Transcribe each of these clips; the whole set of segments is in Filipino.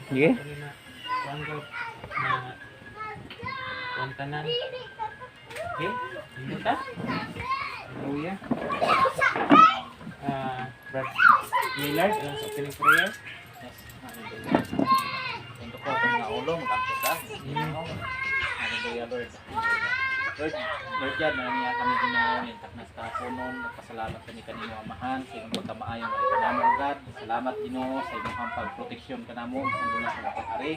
Sige. Kuan ko na kuan tanan. Okay? Hindi ta? Hallelujah. Brad Millard, ang sa opening prayer. Yes, hallelujah. Untuk ko itong mga ulo, magkampo ka. Hallelujah, Lord. Lord God, na niya kami ginawa, nintak na sa kapunon, nagpasalamat kami kanino amahan, sa inyong pagkamaayong ay kanamo, God. Salamat Ginoo sa inyong pagproteksyon kanamo, sa dulas sa kapag-ari.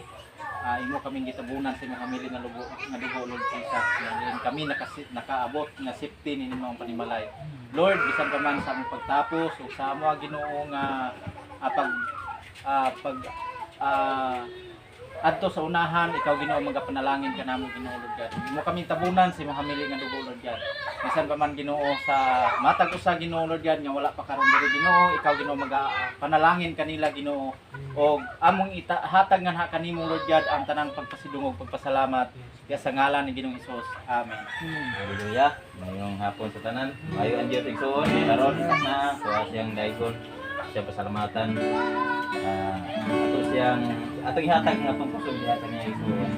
Imo kaming gitabunan sa inyong family nga lugo, Lord Jesus. Ngayon kami nakaabot nga safety ni inyong panimalay. Lord, bisan pa man sa among pagtapos, o sa amo Ginoo nga adto sa unahan, ikaw Ginoo magapanalangin kanamo Ginoo Lord God. Imo kami tabunan sa imong family nga dugo Lord God. Bisan pa man Ginoo sa matag usa Ginoo Lord God nga wala pa karon diri Ginoo, ikaw Ginoo magapanalangin kanila Ginoo. Og among hatag nga kanimo Lord God ang tanang pagpasidungog, pagpasalamat kaya sa ngalan ni Ginoong Hesus. Amen. Hallelujah. Ngayong hapon sa tanan. Mayo ang Diyos igsoon. Karon na kuha siyang daigol. Siya pasalamatan. Ato siyang atong ihatag nga atong puso ihatag niya igsoon.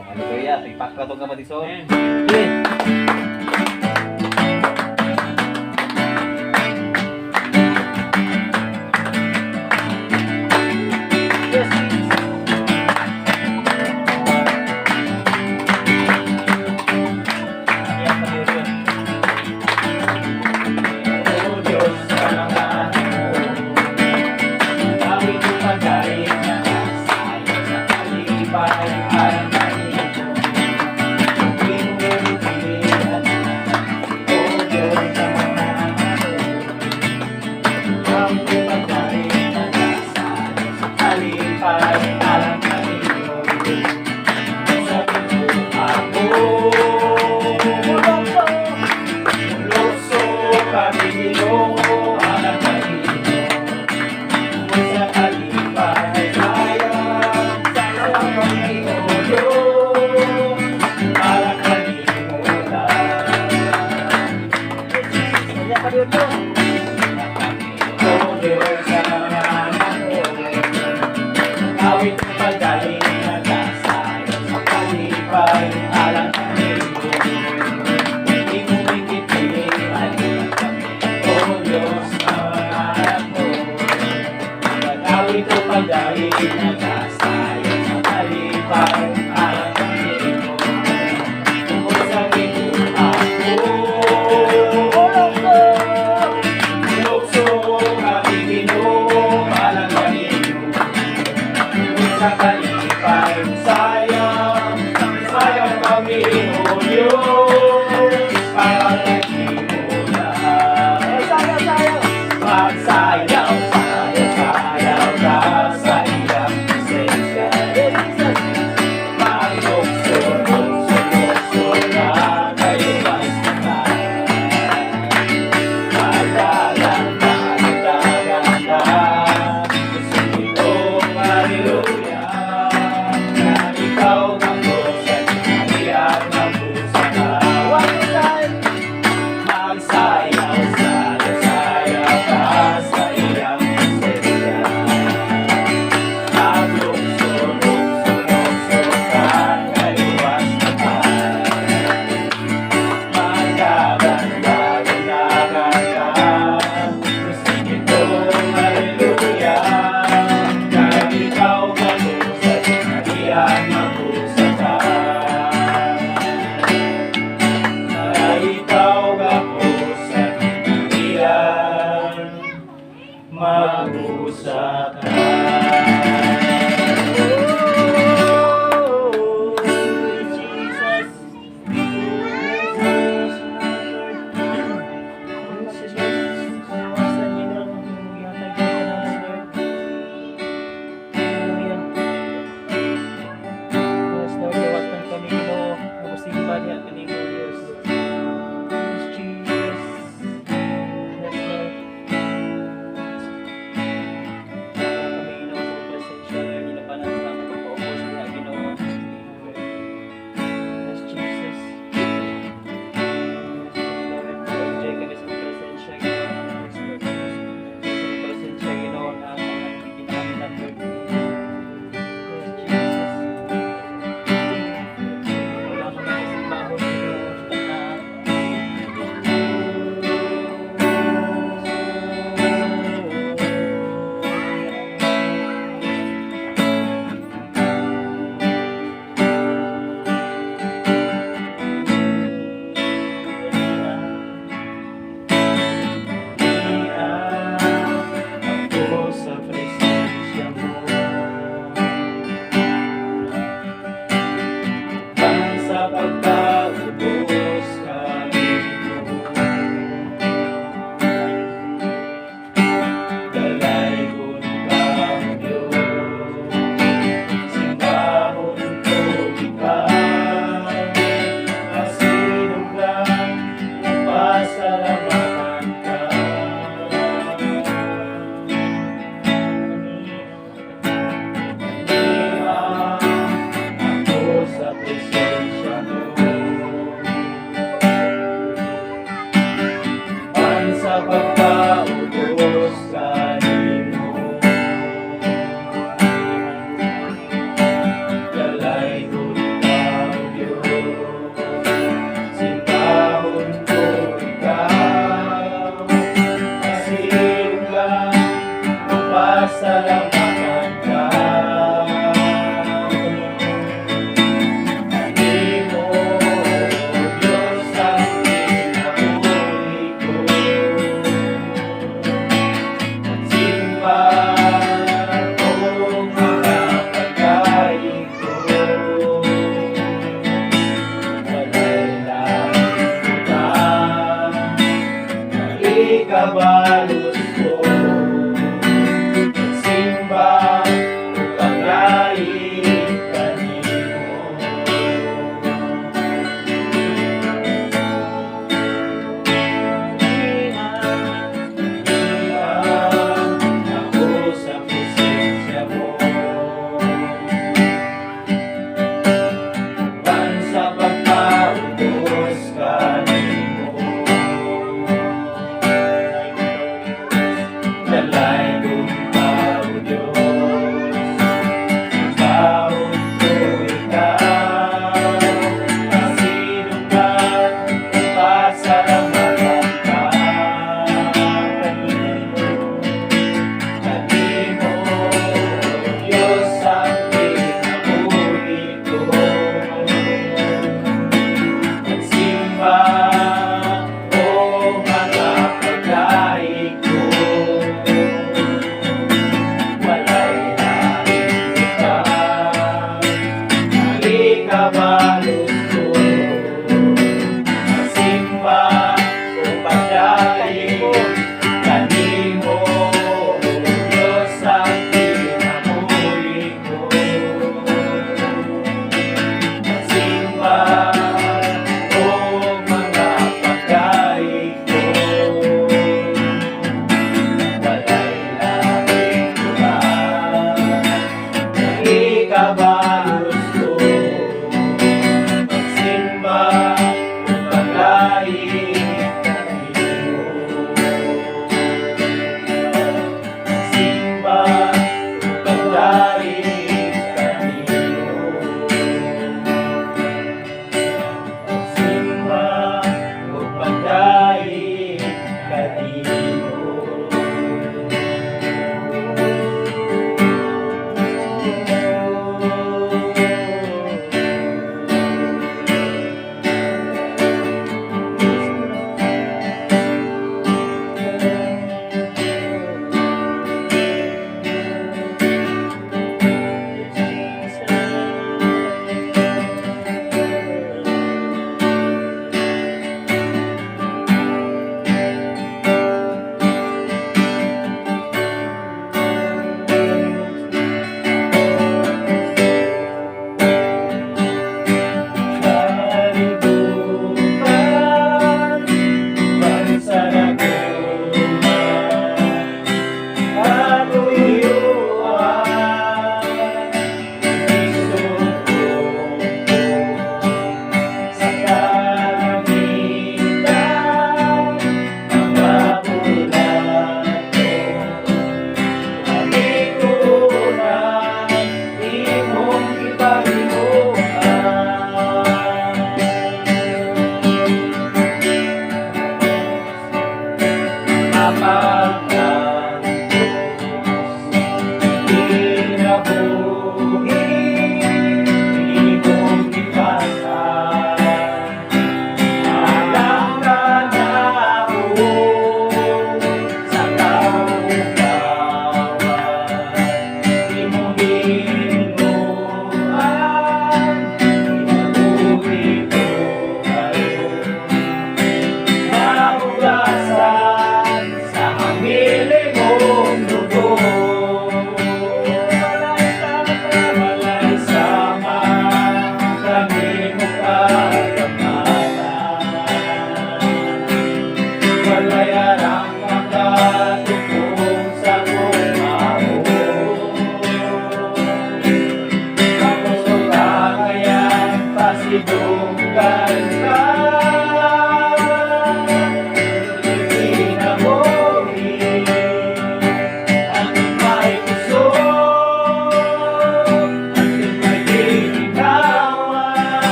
Hallelujah. Ipakka to nga igsoon.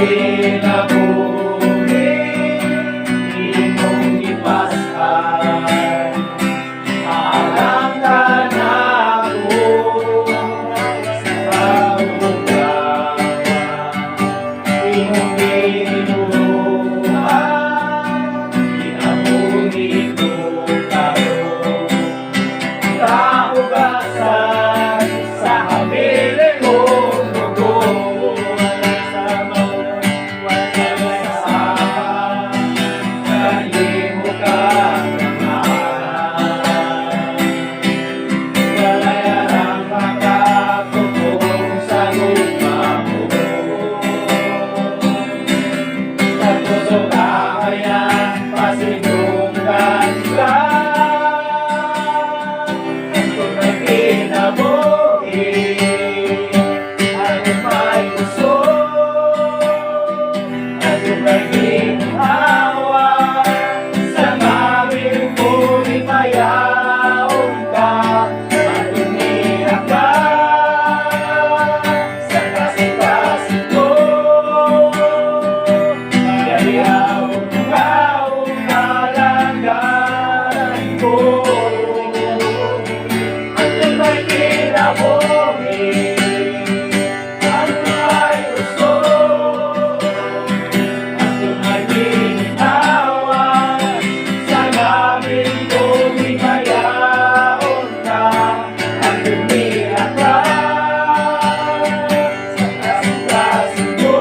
kinabuhi imong ipasay alam ka na ako sa kabugawan imong tinuluhan kinabuhi ko karon kaugasan sa habilin mong dugo wala sa maulan wala sa kanimo ka naman wala yarang makatutong sa lupa mo at puso ka kaya pasinunggan ka kung nagkinabuhi ang may gusto at kung nagkinawa sa ngawin mo ipayaon ka at umiyak ka sa kasing-kasing ko yayaw ka umalangan ko at kung may kinabuhi ang may gusto at kung may ginawa sa gamin kong ipayaon ka at umiyak ka sa kasing-kasing ko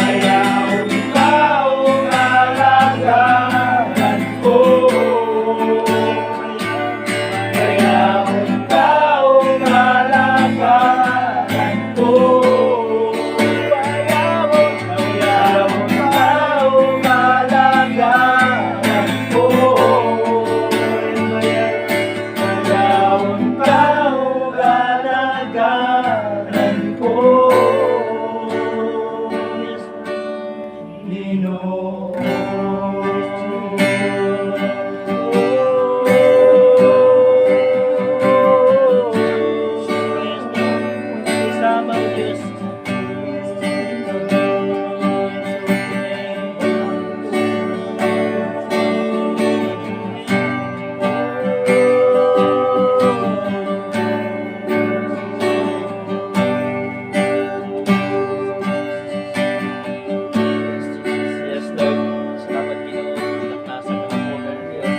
ayaw ikaw ang alanganan ko ayaw ikaw ang alanganan ko ayaw ikaw ang alanganan ko ayaw ikaw ang alanganan ko Yes, Lord. Salamat, Ginoo. Nasa kahapogan, Diyos.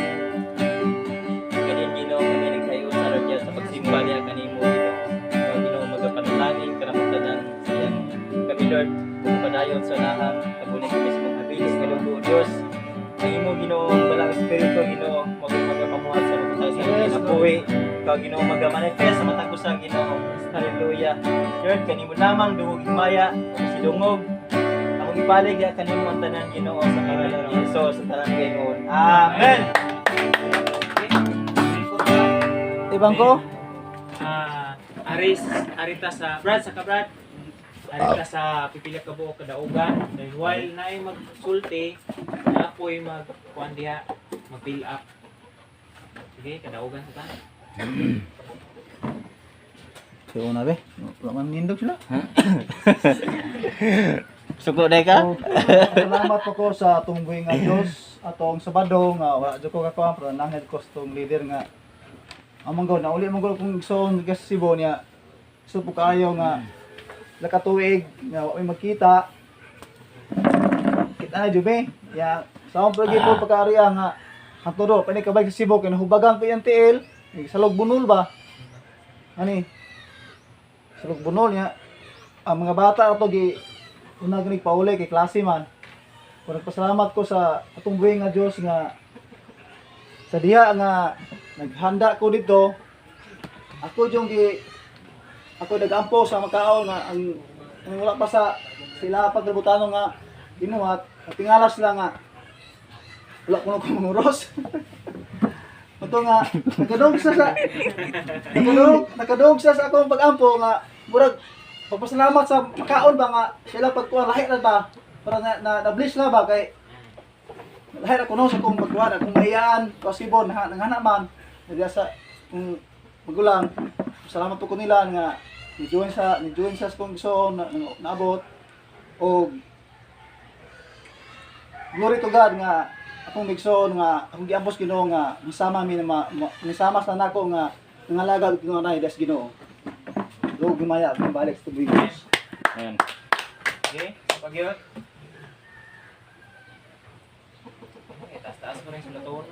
Kanin, Ginoo, kami nagkayo sa Lord Diyos sa pagsimba niya kanimo, Ginoo. Ikaw, Ginoo, magapanalangin, karamutanan siyang kami, Lord. Kung padayon sa lahang, kabunin kami sa mga habilis, Ginoo, Diyos. Ang imo, Ginoo, walang espiritu, Ginoo, magapamuhat sa mga tayo sa kinabuhi. Ikaw, Ginoo, magamanifest sa matang kusang, Ginoo. Hallelujah. Lord, kanimo lamang dungog himaya, si dungog. Akong ipalig ya kanimo ang tanan, Ginoo, sa pangalan ni Hesus sa tanan ngayon. Amen. Ibang ko? Arita sa Brad, sa kabrad. Arita sa pipila ka buok kadaugan. Dahil while naay magsulti, apoy magkuan diha, mag-fill up. Sige, kadaugan sa ta. So, una be? Wala man nindog sila. Suko day ka? So, salamat po ko sa atong buhay nga Diyos, atong Sabado nga wala jud ko kakuha pero nangit ko sa atong leader nga among gawon na uli mong gawon kung igsoon ka sa Cebu niya. So po kaayo nga nakatuig nga wa may magkita. Kita na jud be. Ya, sa akong pagi po pagkaariya nga hanturo pa ni kabay sa Cebu kay nahubagan ko yung TL, salog bunol ba? Ani? Salog bunol niya. Ang mga bata ato gi una gani pauli kay klase man. Kung nagpasalamat ko sa atong buhay nga Dios nga sa diha nga naghanda ko dito. Ako nagampo sa makaon nga ang wala pa sa sila pagrebutano nga binuhat, tingala sila nga wala ko na kumuros. Ito nga nakadog sa akong pagampo nga murag pagpasalamat sa makaon ba nga sila pagkuha lahi na ba para na-bliss na ba kay lahi na kuno sa kong pagkuha akong mayaan possible nangana man nagya sa magulang salamat po ko nila nga ni join sa kong igsoon na naabot og glory to God nga akong igsoon nga akong giambos Ginoo nga misama mi na misama sa nako nga nangalaga og Ginoo nay das Ginoo. Log gumaya balik sa tubuy. Ayan. Okay, pagyot. Taas-taas ko rin sulaton.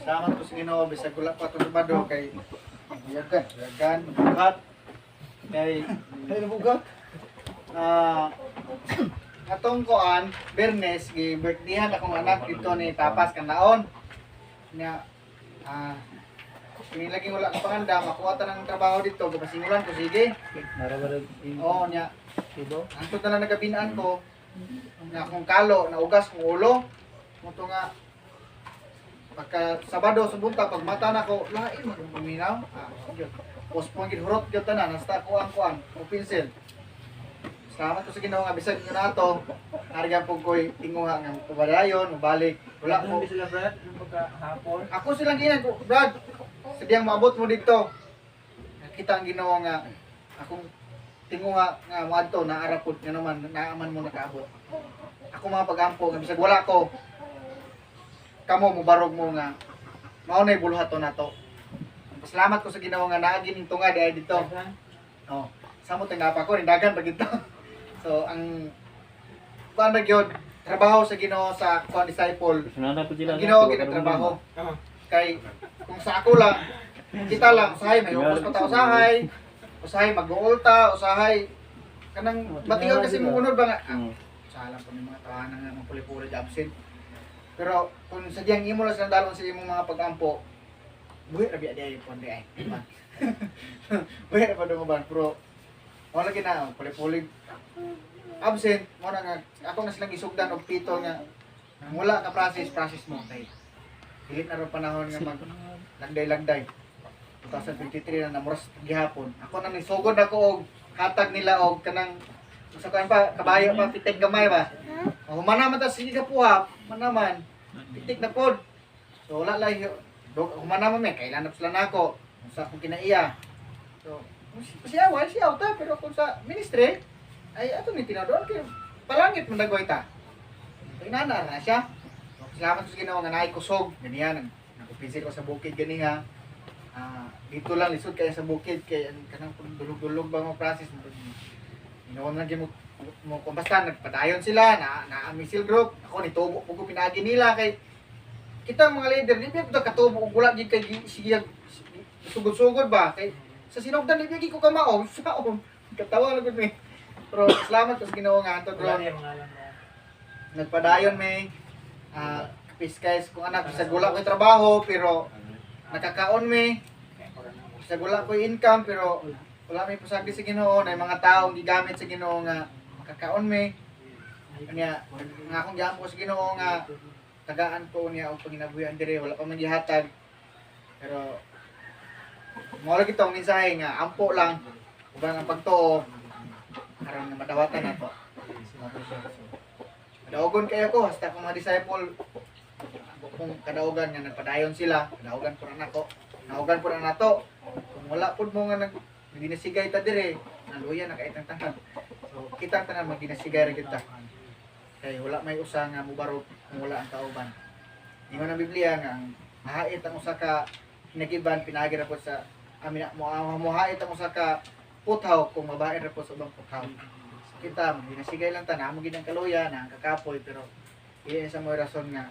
Salamat po sa Ginoo bisag wala pa to bado kay yagan bugat kay bugat atong koan Bernes gi birthdayhan akong anak dito ni Tapas kanaon nya kini lagi wala ko panganda makuha ta ng trabaho dito gapasimulan ko sige oo nya anto na lang nagabinaan ko nga akong kalo na ugas kong ulo moto nga pagka Sabado sa bunta pag mata na ko lain mo paminaw pospon gid hurot gyud tanan hasta ko ang kuan o pinsel. Salamat ko sa Ginoo nga bisag ko nato arga pug koy tinguha nga pabadayon mabalik wala Ano ko sila Brad? Ano pagkahapon? ako silang ginan ko Brad sadyang maabot mo dito nakita ang Ginoo nga akong tinguha nga moadto na arapod nga naman naaman mo nakaabot ako mga pagampo nga bisag wala ko kamo mubarog mo nga mao nay buluhaton nato. Salamat ko sa Ginoo nga naagi ning tunga di dito. Oh, samot nga pa ko ni dagan pag ito. So ang kuan ra gyud trabaho sa Ginoo sa kuan disciple. Sunada po sila. Ginoo gid ang trabaho. Kay kung sa ako lang kita lang usahay may upos pa ta usahay mag-uulta, usahay kanang batingon kasi mo unod ba nga. Salam po ni mga tawanan nga mga puli-puli absent. Pero kung sadyang imo lang dalon sa imong mga pag-ampo, buhi ra biya di pon di ay. Buhi ra pa do ban pero wala gina puli-puli absent mo na nga ako na silang isugdan og pito nga wala ka process mo kay dili na ro panahon nga mag lagday 2023 na namoras gihapon ako nang nisugod ako og hatag nila og kanang sa kan pa kabayo pa pitik gamay ba humana man ta sige ka puha manaman pitik na pod so wala lang humana man may kailan na sila nako sa akong kinaiya so siya ta pero kung sa ministry ay ato ni tinador kay palangit man dagoy ta inana na siya salamat sa Ginoo nga naay kusog ganiyan nakupisil ko sa bukid ganiha dito lang lisod kaya sa bukid kay kanang dulog-dulog ba mo process mo ginawa na mo kung basta nagpadayon sila na misil group ako nitubo ko pinagi nila kay kita mga leader di ba katubo og wala gid kay siya sugod-sugod ba kay sa sinugdan di ko kamaong saon katawa lang gud mi pero salamat sa Ginoo nga anto bro nagpadayon may piskais kung anak sa gula ko trabaho pero nakakaon mi sa gula ko income pero wala may pasagdi sa Ginoo na mga taong gigamit sa Ginoo nga makakaon mi kanya nga akong giampo ko sa Ginoo nga tagaan ko niya og panginabuhian dire wala pa man gihatag pero mo lagi tong mensahe nga ampo lang uban ang pagtuo aron nga madawatan nato Kadaugon kayo ko hasta kung mga disciple kung kadaugan nga nagpadayon sila kadaugan po na nako naugan po na nato kung wala po mo nga nagdinasigay ta dire naluya na kaitang tanan so kita tanan magdinasigay ra gyud ta kay wala may usa nga mubarog kung wala ang kauban ingon ang Biblia nga mahait ang usa ka hinagiban pinagi ra po sa amin mo hait ang usa ka puthaw kung babae ra po sa ubang puthaw so, kita magdinasigay lang ta namo gid ang kaluya na ang kakapoy pero iya sa mo rason nga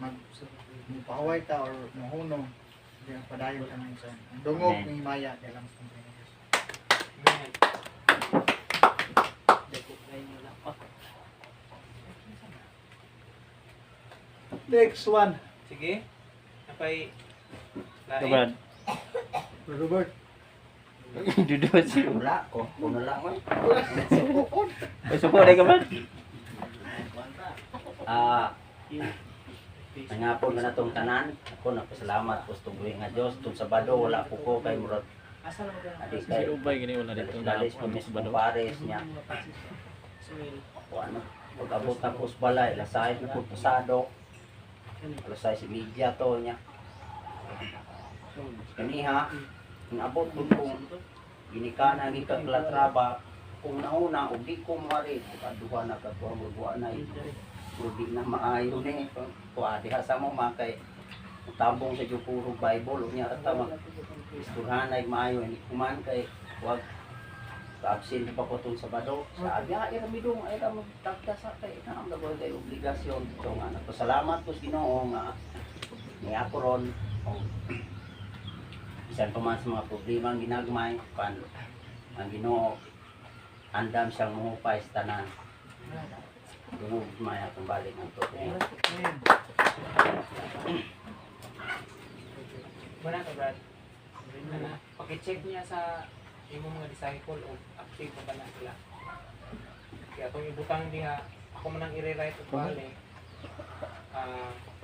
magpahaway ta or mahunong di ang padayon ka ng son ang dungog ni himaya kay lang sa next one. Sige. Napay Kabrad. Robert. Dudot siya. Wala ko, kuno lang man. Ay, suko na kabrad. Nangapon na natong tanan. Ako nagpasalamat po sa tubuhi nga Diyos. Itong Sabado, wala po ko kay Murad. asa lang ka? Adik Si kay Ubay gini wala dito na Dalis po mismo pares niya. Ako ano, pag-abot na po sa balay, lasay na po pasado. Lasay si media to niya. Kaniha, inabot ko kung ginika na gikaglatraba, kung nauna, o di ko mawari, kaduha na kakuha na pero di na maayo ni, kuha diha sa mo makay, tambong sa puro Bible, niya katama, isturhan ay maayo, hindi kuman kay, huwag, absent pa ko itong Sabado. Sabi nga, iramidong, ay ka magtagdasa kay na ang nagawin kayo obligasyon. So nga, nagpasalamat ko sa Ginoo nga niya ko ron. Bisan pa man sa mga problema ang ginagmay, pan ang Ginoo, andam siyang muhupay sa tanan. Dungog maya kung balik ang totoo. Wala ka, Brad. Pakicheck niya sa imong mga disciple o active na ba na sila. Kaya itong ibutang diha, ako man ang i-rewrite o bali.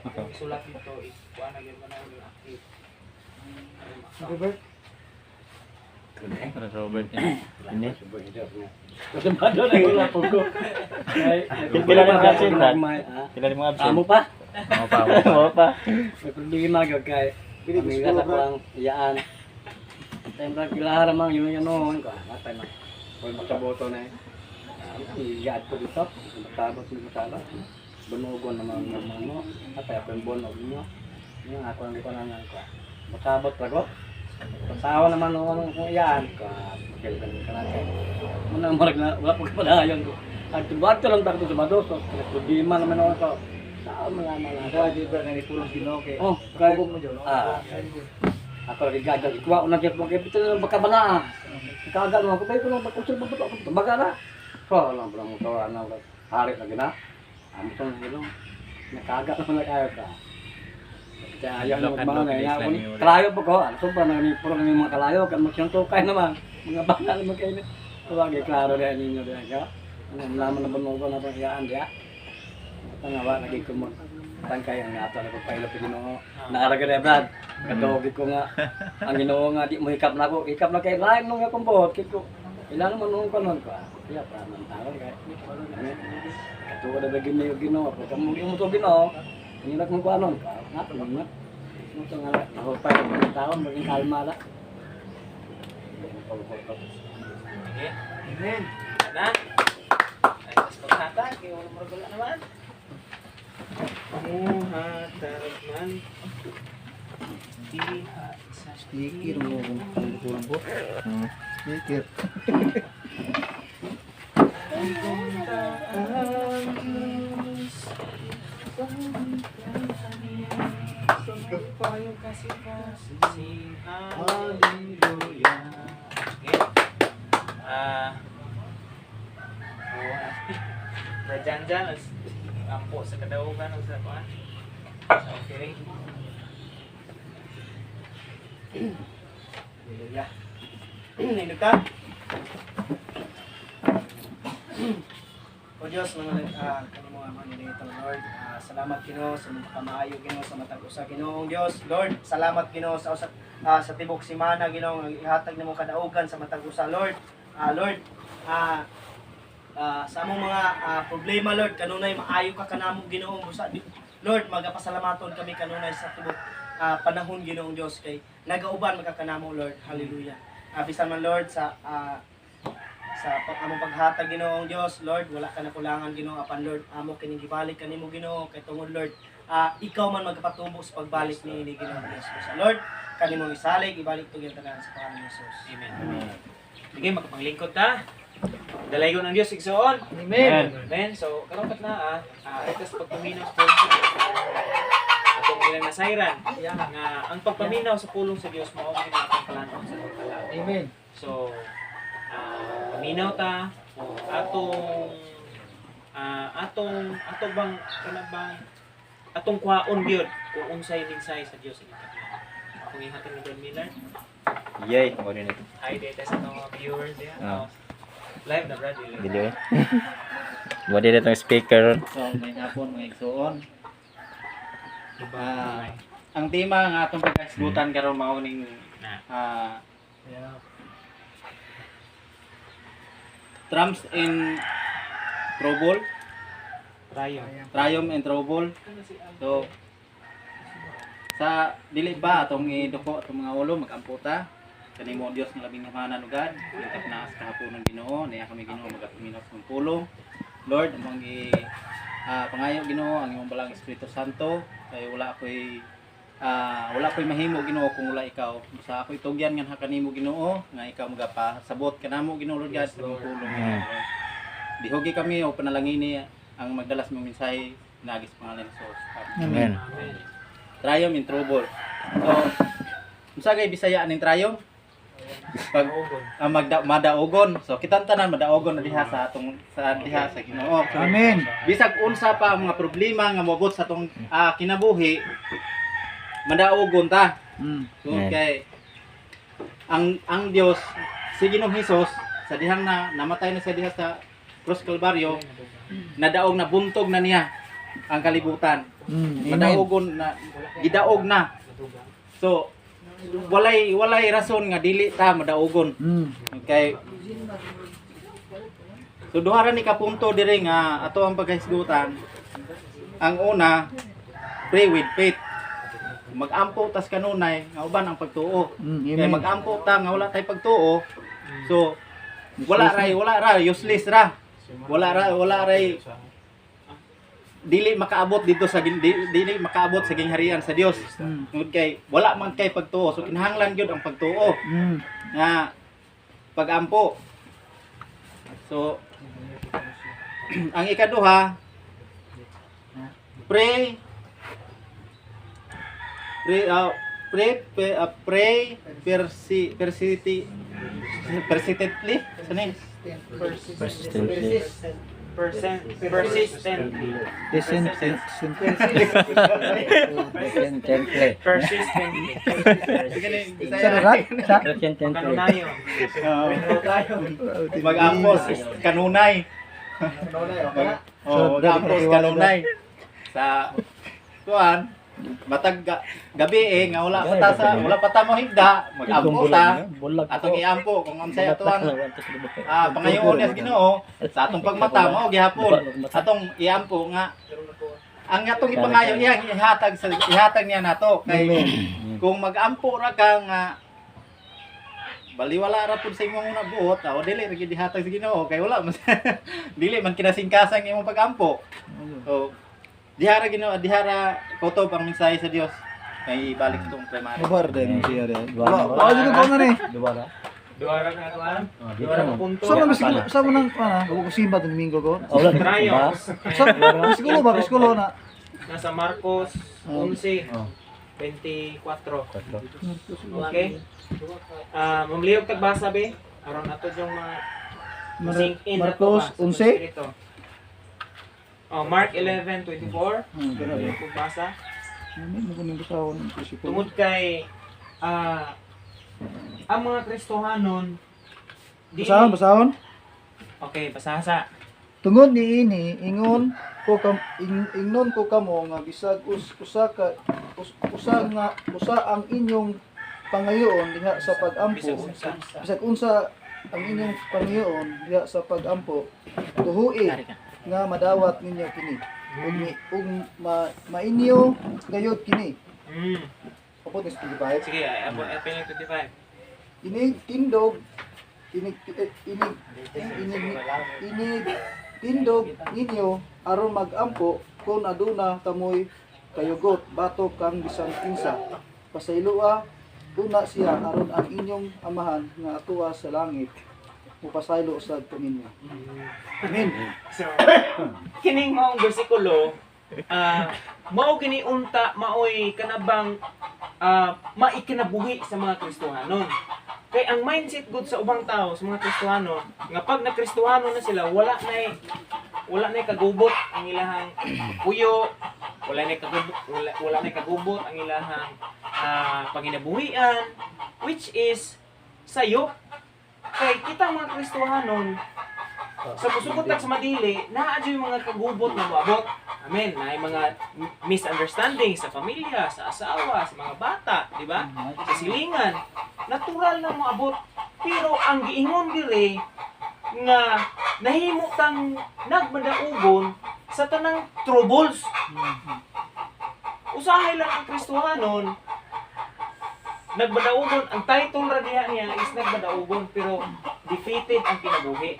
Kung isulat dito, kuha na yun mo na yung active. Robert? Robert yan. Ini. Kasi bado na wala po ko. Pila rin absent, Brad? Pila rin mga absent? Amo pa. Mo pa, mo pa. Amo pa. May problema gyud kay pamilya sa kuang iyaan. Time ra kilahara mang yun noon ka. Matay man. Kung makaboto na eh. Iyad ko dito. Matabot ni masala. Bunugon naman naman mo. Atay ako yung bonog niyo. Yung ako ang ipanangan ko. Matabot ra ko. Pasawa naman noon kung iyaan ka. Magkailan ka natin. Muna marag na wala po kapadayon ko. At tubato lang takto sa madoso. Problema naman noon ko. Saan mga Kaya di ba nanipulong Ginoo kay Oh, kaya mo dyan. ako lagi gagawin. Ikuha ko na kaya mga kapital na baka banaan. Ikaga naman ko, bayo ko lang bakusog mo ba ako? Baga na. So, alam mo kawa na hari lagi na. Amo to nilo. Nakaga naman na kayo ka. Kaya ayaw na mga na. Kalayo po ko. Ano pa na ni puro ng mga kalayo kan mo siyang tukay naman. Mga banga naman kayo ni. Tuwag klaro na ninyo diyan ka. Ano naman na banog na ba iyaan dia. Ano ba lagi ko mo tangkay ang ato na pagpailo pa Ginoo. Naaraga na Brad. Kadogi ko nga ang Ginoo nga di mo hikap na ako. Hikap na kay lain nung akong buhot kiko. Ilan man nung kanon ko. Kaya pa man tawag kay. Katuwa na bagay mo yung Ginoo. Pag mo mo to Ginoo. Nilak mo ko anon ka. Nga pa man. Mo to nga ako pa yung taon maging kalma la. Okay? Amen. Na? Ay, tas paghatag, kaya wala maragula naman. Muhatag man. Diha sa Sticker mo kung kulang po. Sticker. Payo kasi sing hallelujah. Okay. Berjanjan ampo sa kadaugan o sa kuan. Sa offering. Hallelujah. Inuta. O Diyos, kami mo ang nilito, Lord. Salamat Ginoo sa mga kamaayo Ginoo sa matag usa Ginoong Dios. Lord, salamat Ginoo sa tibok semana Ginoo nga ihatag nimo kadaugan sa matag usa Lord. Lord, sa among mga problema Lord, kanunay maayo ka kanamo Ginoong busa. Lord, magapasalamaton kami kanunay sa tibok panahon Ginoong Dios kay nagauban magkakanamo Lord. Hallelujah. Bisan man Lord sa among paghatag Ginoong Dios, Lord, wala ka na kulangan Ginoo apan Lord, amo kining gibalik kanimo Ginoo kay tungod Lord, ikaw man magpatubo sa pagbalik ni Ginoong Dios. So Lord, kanimo isalig ibalik to gyud tanan sa pangalan ni Jesus. Amen. Sige, makapanglingkod ta. Dalaygon ng Dios igsoon. Amen. Amen. So, karon kat na itas pagpaminaw sa pulong sa Dios. Atong ilang nasayran nga ang pagpaminaw sa pulong sa Dios mao ang atong kalanon sa pagkalaw. Amen. So, paminaw ta atong bang kanabang atong kwaon gyud kung unsay minsay sa Dios ini. Akong ihatag ni Brad Miller. Yay, mo din ito. Hi dito sa mga viewers diha. Live na Brad Miller. Video eh. Mo din itong speaker. So, may hapon, may igsoon. Diba? Ang tema nga atong pagkasbutan karon mao ning Trumps in trouble, Tayo. triumph and trouble. So sa dili ba atong iduko atong mga ulo magamputa kanimo Dios nga labing ngamanan ugad kita na sa kahapon ng Ginoo niya kami Ginoo magatuminos ng pulong Lord among pangayo Ginoo ang imong balang Espiritu Santo kay wala ko'y mahimo Ginoo kung wala ikaw sa ako itugyan nga kanimo Ginoo nga ikaw magapasabot kanamo Ginoo Lord God sa imong pulong dihogi kami o panalangini ang magdalas mong mensahe nagis pangalan ni Jesus Amen. Trayom in trouble. So, unsa kay Bisaya ning trayom? Pag madaogon. So kita tanan madaogon na diha sa atong diha sa Ginoo. Amen. Bisag unsa pa ang mga problema nga moabot sa atong kinabuhi, madaogon ta. So Amen. kay ang Dios si Ginoong Hesus sa dihang namatay na sa diha sa Cross Calvario, nadaog na buntog na niya ang kalibutan. Madaogon na gidaog na. So walay rason nga dili ta madaogon. Okay. So duha ra ni ka punto diri nga ato ang pagkahisgutan. Ang una, pray with faith. Mag-ampo tas kanunay nga uban ang pagtuo. Kay mag-ampo ta nga wala tay pagtuo. So wala ra useless ra. Wala ra dili makaabot dito sa dili makaabot sa gingharian sa Dios. Tungod kay wala man kay pagtuo. So kinahanglan gyud ang pagtuo. Nga pagampo. So ang ikaduha, pray persistently. Sanin? Persistently. Persistently. Persistently. Persistently. Persistently. Kanunayon. Mag-ampos kanunay. Oh, mag-ampos kanunay. Sa kuan matag gabi nga wala pa ta mo higda mag-ampo ta atong iampo kung unsay atuang pangayoon niya sa Ginoo sa atong pagmata mao gihapon atong iampo nga ang atong ipangayo iya ihatag niya nato kay kung mag-ampo ra ka nga baliwala ra pud sa imong una buot o dili ra gid ihatag sa Ginoo kay wala man dili man kinasingkasang imong pag-ampo. So dihara kotob ang mensahe sa Dios kay balik itong primary. Bar din siya din. Dua na ni. Duha ra ka kuan. Duha ra ka punto. Sa mo nang ako ko simba ng Domingo ko. Trayo. Sa na. Nasa Marcos 11:24. Okay? Mamliyog tagbasa be. Aron ato yung sink in Marcos 11. Mark 11:24. Pagbasa. Tungod kay ang mga Kristohanon Basahon. Okay, basasa. Tungod niini ingnon ko kamo nga bisag usa ang inyong pangayoon diha sa pag-ampo. Bisag unsa ang inyong pangayoon diha sa pag-ampo. Tuhui nga madawat ninyo kini. Ug mainyo gayud kini. Kapot ni 25. Sige, abot 25. Ini tindog tindog ninyo aron mag-ampo kung aduna tamoy kayugot batok kang bisang kinsa pasayloa una siya aron ang inyong amahan nga atuwa sa langit mupasaylo usab kaninyo. Amen. So, kining maong bersikulo, mao kini unta maoy kanabang maikinabuhi sa mga Kristohanon. Kay ang mindset gud sa ubang tao sa mga Kristohanon, nga pag na Kristohano na sila, wala na kagubot ang ilahang puyo, wala na kagubot ang ilahang panginabuhian, which is sayo. Kay kita mga Kristohanon sa musukot sa madili, naadyo yung mga kagubot na maabot. Amen. Na yung mga misunderstanding sa pamilya, sa asawa, sa mga bata, di ba? Sa silingan. Natural na maabot. Pero ang giingon dire nga nahimo tang nagmadaugon sa tanang troubles. Usahay lang ang Kristohanon. Nagbadaugon, ang title ra niya is nagbadaugon, pero defeated ang kinabuhi.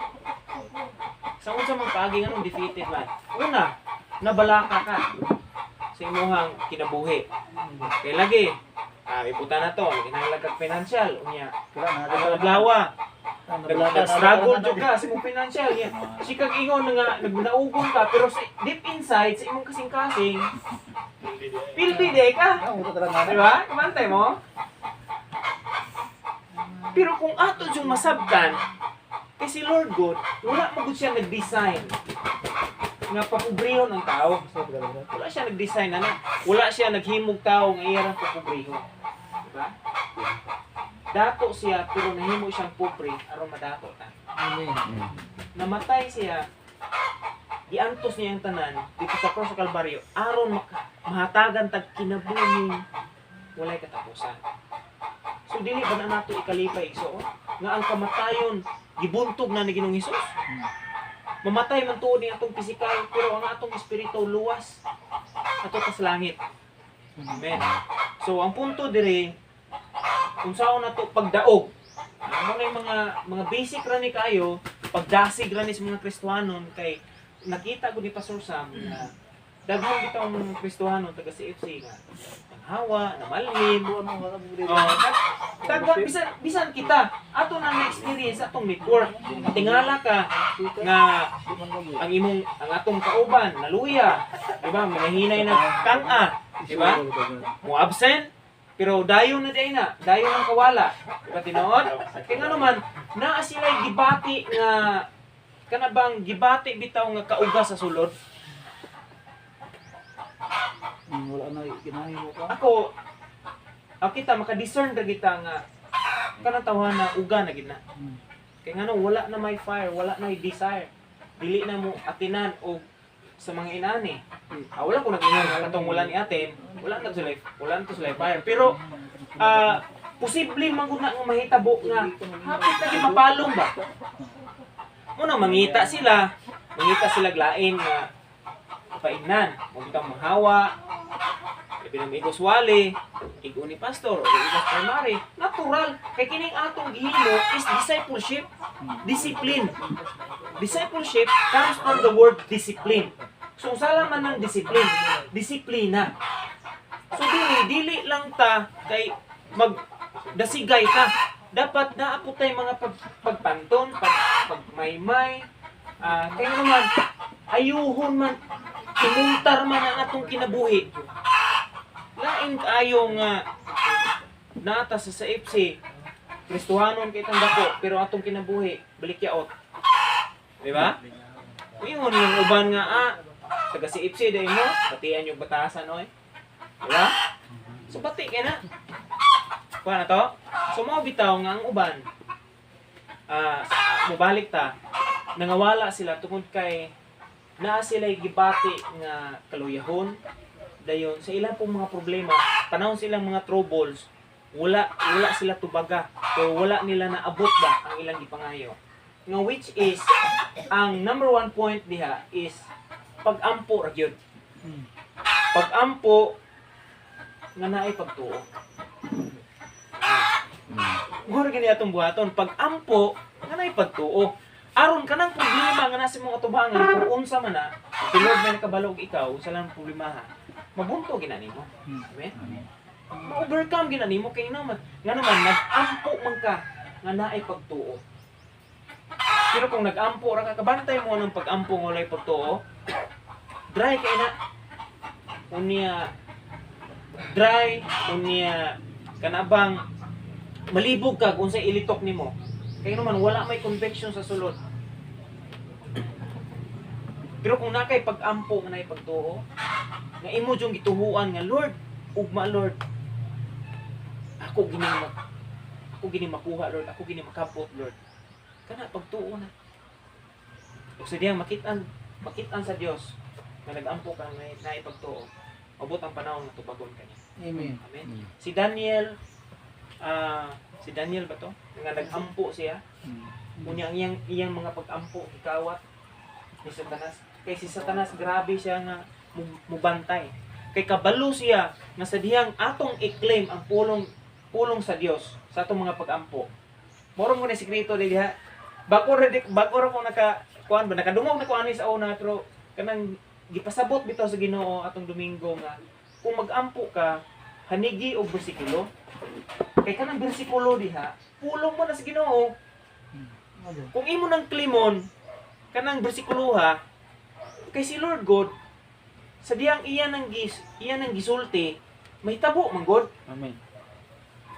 Sa unsa man paagi anong defeated man? Una, nabalaka ka sa imuhang kinabuhi. Kay lagi, iputan na to, ginahanglan kag financial, unya. Ang adlawa, nag-struggle jud ka sa imong financial. Si kag ingon nga nagbadaugon ka, pero deep inside sa imong kasing-kasing, pildi day ka. Di ba? Kumantay mo? Pero kung ato yung masabtan, kasi Lord God, wala mo siya nag-design nga papubrihon ang tao. Wala siya nag-design, wala siya naghimog tao nga iyang papubrihon. Diba? Dato siya, pero nahimo siyang pobre, aron madato ta. Namatay siya, giantos niya ang tanan dito sa cross sa Kalbaryo, aron mahatagan tag kinabuhi walay katapusan. So dili ba na nato ikalipay so nga ang kamatayon gibuntog na ni Ginoong Hesus? Mamatay man tuod ni atong pisikal, pero ang atong espiritu luwas ato ka sa langit. Amen. So ang punto diri kung saan na to pagdaog. Ano na yung mga basic ra ni kayo, pagdasig ra ni sa mga Kristohanon kay nakita ko ni Pastor Sam na daghan bitaw mga Kristohanon taga CFC nga hawa, namalhin. Daghan bisan kita ato na experience atong network. Tingala ka nga ang atong kauban naluya, di ba? Manahinay na kan-a, di ba? Mo absent pero dayon na day na, dayon ang kawala. Di ba tinuod? Kaya nga naman, naa sila gibati nga, kanabang gibati bitaw nga kauga sa sulod. Wala na ginahimo ka. Ako kita makadiscern ra kita nga kanang tawhan na uga na gid na. Kaya nga no, wala na may fire, wala na may desire. Dili na mo atinan og sa mga inani. Wala ko nag-ingon nga katong wala ni atin, wala na to sila fire. Pero posible man gud na nga mahitabo nga hapit na gyud mapalong ba. Muna mangita sila glain nga paignan, mo bitang mahawa, pinamigos wali, igo ni pastor, o igos primary, natural. Kay kining atong gihimo is discipleship, discipline. Discipleship comes from the word discipline. So sala man ng discipline, disiplina. So dili lang ta kay magdasigay ta. Dapat naapot tay mga pagpanton, pagmaymay, kaya naman ayuhon man imuntar man ang atong kinabuhi. Lain kayo nga nata sa FC Kristohanon kay tandako pero atong kinabuhi balik yaot. Di ba? Ingon yung uban nga taga si FC dai mo, batian yung batasan oy. Di ba? So bati kay na. Kuha na to. So mo bitaw nga ang uban mobalik ta nangawala sila tungod kay naa sila'y gibati nga kaluyahon dayon sa ilang pong mga problema panahon silang mga troubles wala sila tubaga o wala nila naabot ba ang ilang gipangayo nga which is ang number 1 point diha is pag-ampo ra gyud pag-ampo nga naay pagtuo guro gani atong buhaton pag-ampo nga naay pagtuo aron kanang problema nga nasa mga tubangan kung unsa man na si Lord may nakabalog ikaw sa lang problema mabunto ginani mo amen ma-overcome ginani mo kay naman nga naman nag-ampo man ka nga naay pagtuo pero kung nag-ampo ra ka kabantay mo ng pag-ampo nga walay pagtuo dry kay na unya kanabang malibog ka kung sa ilitok nimo kaya naman wala may conviction sa sulod. Pero kung nakay pag-ampo nga nay pagtuo, nga imo jung gituhuan nga Lord, ugma Lord. Ako gini makuha Lord, ako gini makabot Lord. Kana pagtuo na. Ug sa diyang makitan sa Dios nga nag-ampo ka nga nay pagtuo. Abot ang panahon nga tubagon kanya. Amen. Amen. Si Daniel ba to? Nga nag-ampo siya. Unya ang iyang mga pag-ampo gikawat ni Satanas. Kay si Satanas grabe siya nga mubantay. Kay kabalo siya nga sa dihang atong i-claim ang pulong sa Dios sa atong mga pag-ampo. Moro mo na sikreto diha. Bako ra ko kuan ba nakadungog na ko ani sa una pero kanang gipasabot bitaw sa Ginoo atong Domingo nga kung mag-ampo ka hanigi og bersikulo. Kay kanang bersikulo diha, pulong mo na sa Ginoo. Kung imo nang klimon kanang bersikulo ha, kay si Lord God sa diyang iyan ang gisulti, may tabo man God. Amen.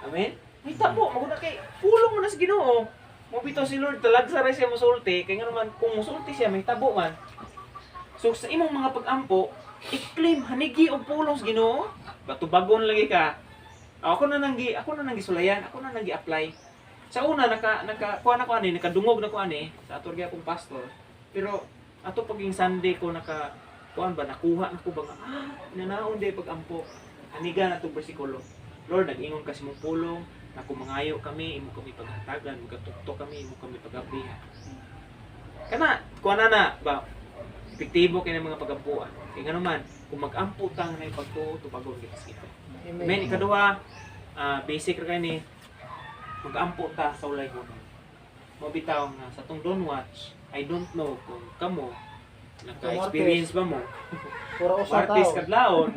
Amen. May tabo man God kay pulong mo na sa Ginoo. Mo bitaw si Lord talagsa ra siya mosulti kay ngano man kung mosulti siya may tabo man. So sa imong mga pag-ampo, i-claim hanigi og pulong sa Ginoo. Batubagon lagi ka. Ako na nang gisulayan, ako na nang gi-apply. Sa una kuha na ko ani, nakadungog na ko ani sa ato gyapong pastor. Pero ato paging Sunday ko kuan ba nakuha na ko ba nga nanaon day pag-ampo. Haniga na tong bersikulo. Lord, nag-ingon kasi mong pulong, naku mangayo kami, imo kami paghatagan, magatuktok kami, imo kami pagabihan. Kana kuha na ba epektibo kay mga pag-ampuan. Kay ngano man, kung mag-ampo tang na ipagtuo tubagon kita. Amen. Ikaduha, basic ra kay ni mag-ampo ta sa ulay ko. Mabitaw nga sa tong Don't Watch, I don't know kung kamo naka-experience ba mo. Pura usa tao. Artist kadlaon.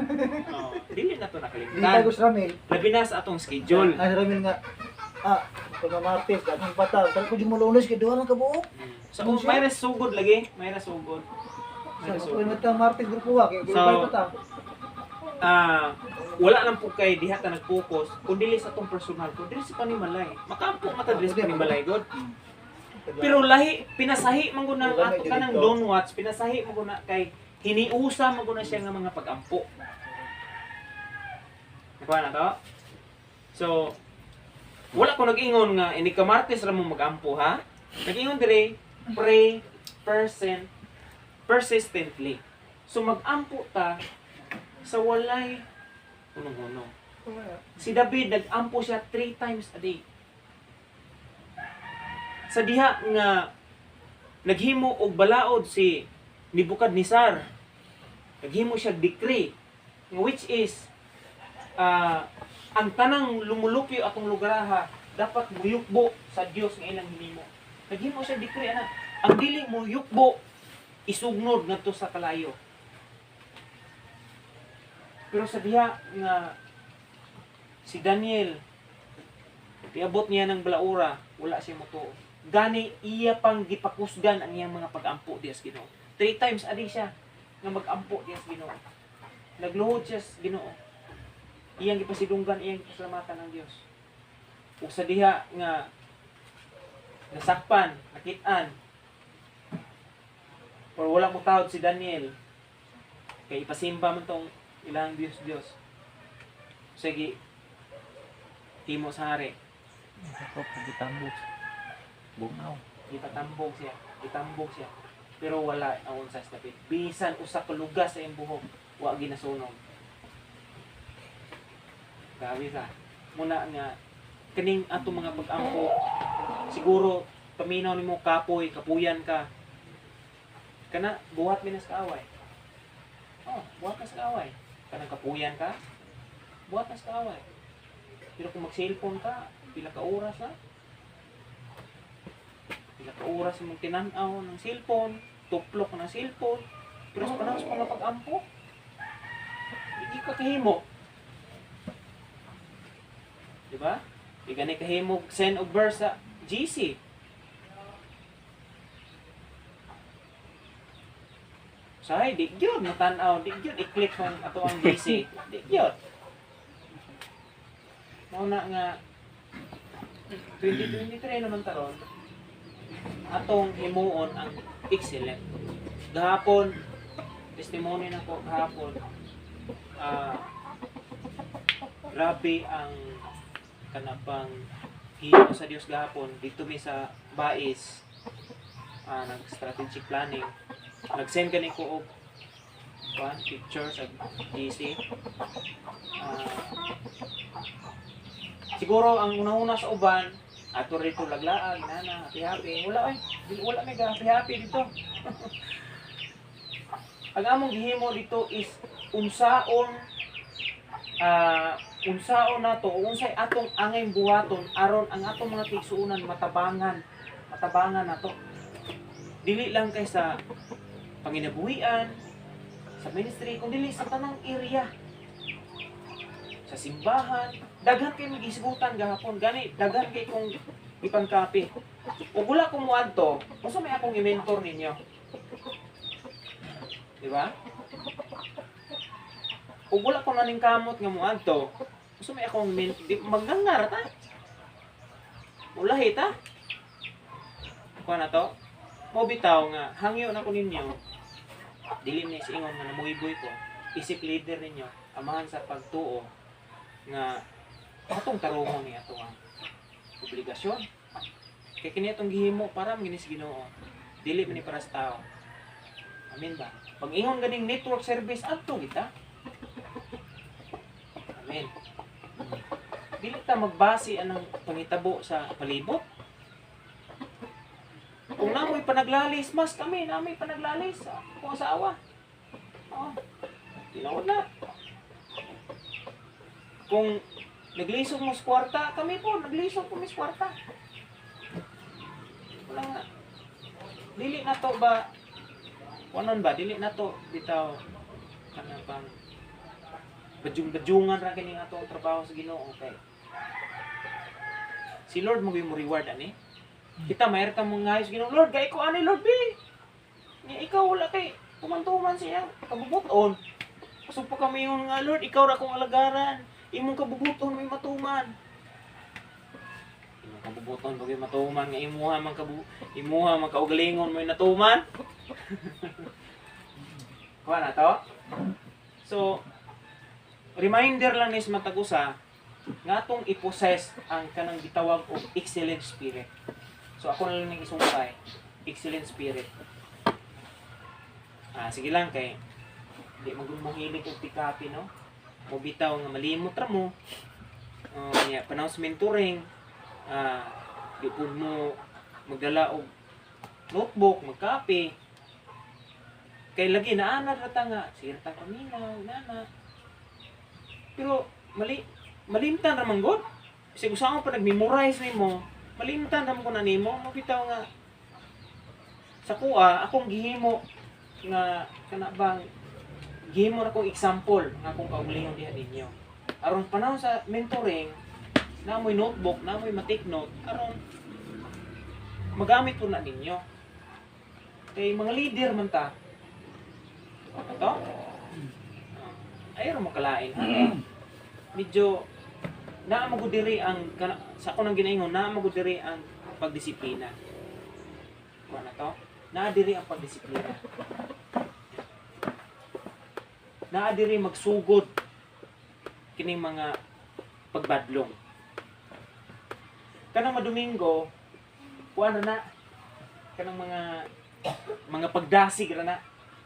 Dili na to Hindi nakalimutan. tayo sa Ramil. Labi na sa atong schedule. Ay, Ramil nga. Pag martes, dagang pata. Pero kung di mo lunes, kaya duha man kabuok. So, may resugod lagi. May resugod. May Sa resugod. kung martes, grupo wa. Kaya So, gulbay pata. Wala lang po kay diha ta nag-focus kung dili sa atong personal, kung dili sa panimalay. Makampo mata dili sa panimalay god. Pero lahi pinasahi man gud nang ato kanang Don't Watch, pinasahi man gud na kay hiniusa man gud na siya nga mga pag-ampo. Nakuha na to? So, wala ko nag-ingon nga ini ka Martes ra mo mag-ampo ha. Nag-ingon dire pray persistently. So mag-ampo ta sa walay unong-unong. Si David nag-ampo siya 3 times a day. Sa diha nga naghimo og balaod si Nebukadnezar. Naghimo siya decree which is ang tanang lumulupyo atong lugaraha dapat muyukbo sa Dios nga ilang hinimo. Naghimo siya decree ana, ang dili mo yukbo isugnod ngadto sa kalayo. Pero sa diha nga si Daniel piabot niya ng balaura, wala siya motuo. Gani iya pang gipakusgan ang iyang mga pag-ampo diha sa Ginoo. 3 times a day siya nga mag-ampo diha sa Ginoo. Nagluhod siya sa Ginoo. Iyang gipasidunggan, iyang gipasalamatan ng Dios. Ug sa diha nga nasakpan, nakit-an, or wala mo tawad si Daniel, kay ipasimba man tong ilang Diyos. Sige, himo sa hari. Ako pagitambok. Bungaw. Itambog siya. Pero wala ang unsa sa tapit. Bisan usa ka lugas sa iyang buhok, wa ginasunog. Grabe ka. Muna nga kining ato mga pag-ampo, siguro paminaw nimo kapuyan ka. Kana buhat minas kaaway. Buhat na sa kaaway. Kanang kapuyan ka, buhat na sa kaaway. Pero kung mag-cellphone ka, pila ka oras na? Pila ka oras mong tinanaw ng cellphone, tuplok ng cellphone, pero sa panahon sa mga pag-ampo, hindi ka kahimo. Diba? Di ka na kahimo send og verse sa GC. Say, di gyud natanaw, di gyud i-click man ato ang GC. Di gyud. Mao na nga 2023 naman taron atong himuon ang excellent. Gahapon testimony nako gahapon. Grabe ang kanapang himo sa Dios gahapon dito mi sa Bais. Nag-strategic planning. Nag-send kani ko og pictures sa GC. Siguro ang una-una sa uban, ato rito laglaag, happy. Wala may happy dito. ang among gihimo dito is unsaon nato o unsay atong angay buhaton aron ang atong mga tigsuunan matabangan nato. Dili lang kay sa panginabuhian, sa ministry, kung dili sa tanang area. Sa simbahan, daghan kay mag-isgutan gahapon, gani daghan kay kung ipangkapi. Ug wala ko muadto, unsa may akong i-mentor ninyo? Di ba? Ug wala ko naning kamot nga muadto, unsa may akong magngangar ta? Ulahi ta? Kuha na to? Mo bitaw nga hangyo na ko ninyo. Dili ni siingon nga namuiboy ko. Isip leader ninyo, amahan sa pagtuo nga atong tarungon ni ato ang obligasyon. Kay kini atong gihimo para maginis Ginoo. Dili man ni para sa tao. Amen ba? Pag ingon ganing network service adto kita. Amen. Dili ta magbase anang pangitabo sa palibot. Kung namoy panaglalis, mas kami namoy panaglalis sa akong asawa. Oh. Tinawag na. Kung naglisod mo sa kwarta, kami po naglisod po sa kwarta. Wala nga. Dili na to ba? Kuanon ba? Dili na to bitaw kanang bang bajung-bajungan ra kini ato ang trabaho sa Ginoo kay. Si Lord mo reward ani. Kita mayroon kang mga ayos Ginoo, Lord, kay ko ani Lord B. Ni ikaw wala kay tuman-tuman siya kabubuton. Supo kami yung nga Lord, ikaw ra kong alagaran. Imong kabubuton may matuman. Imong kabubuton bagay matuman nga imuha man kaugalingon may natuman. Kuha na to. So reminder lang ni sa matag-usa nga atong i-possess ang kanang gitawag og excellent spirit. So ako na lang ning isumpay, excellent spirit. Sige lang kay di magmahilig og tikapi no. Mo bitaw nga malimot ra mo. Nya panahon mentoring, di pud mo magdala og notebook, magkape. Kay lagi naanad ra ta nga, sirta paminaw, nana. Pero malimtan ra man gud. Kasi usaon pa nag-memorize nimo, malimtan ra man ko na nimo, mo bitaw nga sa kuha akong gihimo nga kana bang gihimo na kong example nga akong kaugalingon diha ninyo. Aron panahon sa mentoring, namoy notebook, namoy ma-take note, aron magamit po na ninyo. Kay mga leader man ta. Ito? Ayaw mo kalain. Medyo naamagudiri ang sa ako nang ginaingon, naamagudiri ang pagdisiplina. Kuha na to? Naadiri ang pagdisiplina. Naadiri magsugod kining mga pagbadlong. Kanang madomingo, kuha na kanang mga pagdasig ra na.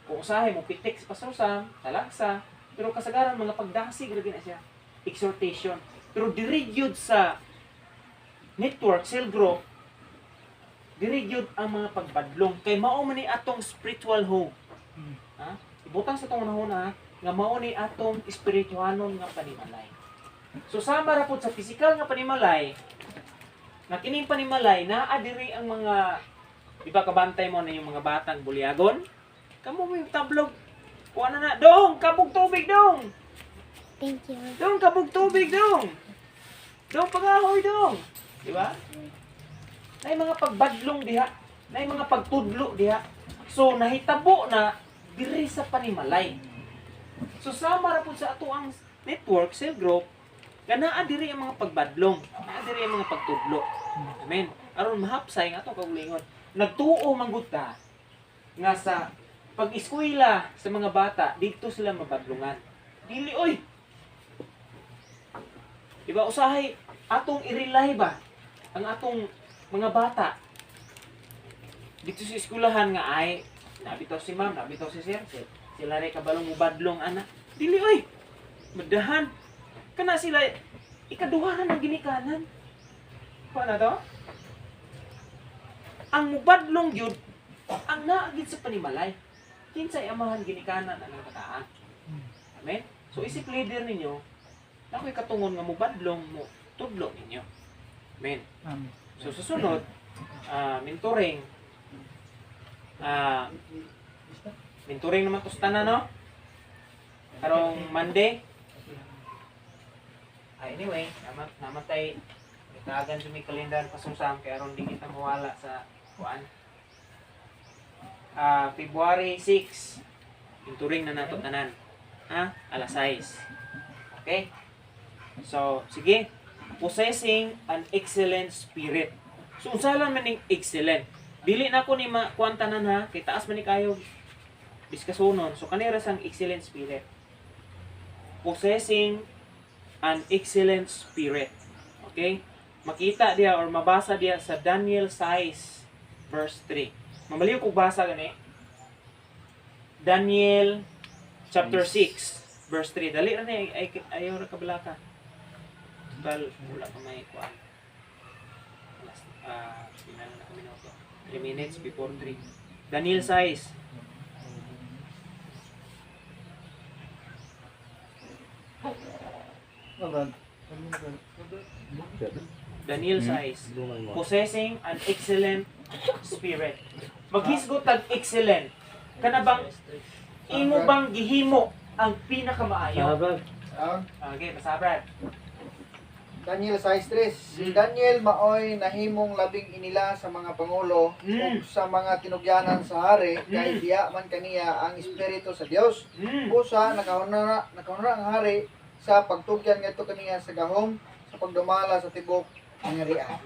Kung usahay mo pitik sa Pastor Sam, talagsa, pero kasagaran mga pagdasig ra na siya. Exhortation. Pero dirigyod sa network, cell group, dirigyod ang mga pagbadlong. Kay mao man ni atong spiritual home. Ha? Ibutang sa itong unahuna, nga mao ni atong spirituanon nga panimalay. So sama ra pud sa physical nga panimalay, nga kining panimalay naa diri ang mga di ba kabantay mo na yung mga batang bulyagon? Kamu may tablog. Kuha na dong, kabog tubig dong. Thank you. Dong, kabog tubig dong. Dong, pangahoy dong. Di ba? Nay mga pagbadlong diha, nay mga pagtudlo diha. So nahitabo na diri sa panimalay. So sama ra pud sa ato ang network, cell group, nga naa diri ang mga pagbadlong, naa diri ang mga pagtudlo. Amen. Aron mahapsay nga ato kaugalingon. Nagtuo man gud ta nga sa pag-eskwela sa mga bata, dito sila mabadlungan. Dili oy. Diba usahay atong i-rely ba ang atong mga bata dito sa eskwelahan nga ay nabitaw si ma'am, nabitaw si sir, sila ray kabalong mubadlong ana. Dili oy. Madahan kana sila ikaduha ng ginikanan. Paano to? Ang mubadlong yun ang naagid sa panimalay. kinsay amahan ginikanan ang kataan. Amen. So isip leader ninyo, nakoy katungon nga mo badlong mo tudlo ninyo. Amen. Amen. So susunod, mentoring. Mentoring naman to sa tanan, no? Karong Monday. Anyway, namatay. Itagan sa may kalendar pasusam kaya aron di kita mawala sa kuan. February 6. Mentoring na nato tanan. Alas 6. Okay? So, sige. Possessing an excellent spirit. So, unsa lang man ning excellent? Dili na ko ni kuan tanan ha, kay taas man ni kayo diskasunon. So, kanira sang excellent spirit. Possessing an excellent spirit. Okay? Makita dia or mabasa dia sa Daniel 6 verse 3. Mamaliw kog basa gani. Daniel chapter 6 verse 3. Dali ra ni ayaw ra kabalaka. Total wala pa may kuan. Pinala na kami nito. 3 minutes before 3. Daniel 6. Daniel 6. Possessing an excellent spirit. Maghisgot tag excellent. Kana bang imo bang gihimo ang pinakamaayo? Okay, pasabrad. Daniel 6:3. Si Daniel maoy nahimong labing inila sa mga pangulo ug sa mga tinugyanan sa hari kay diya man kaniya ang espiritu sa Dios. Usa nakahunara ang hari sa pagtugyan ngadto kaniya sa gahom sa pagdumala sa tibok ang harian.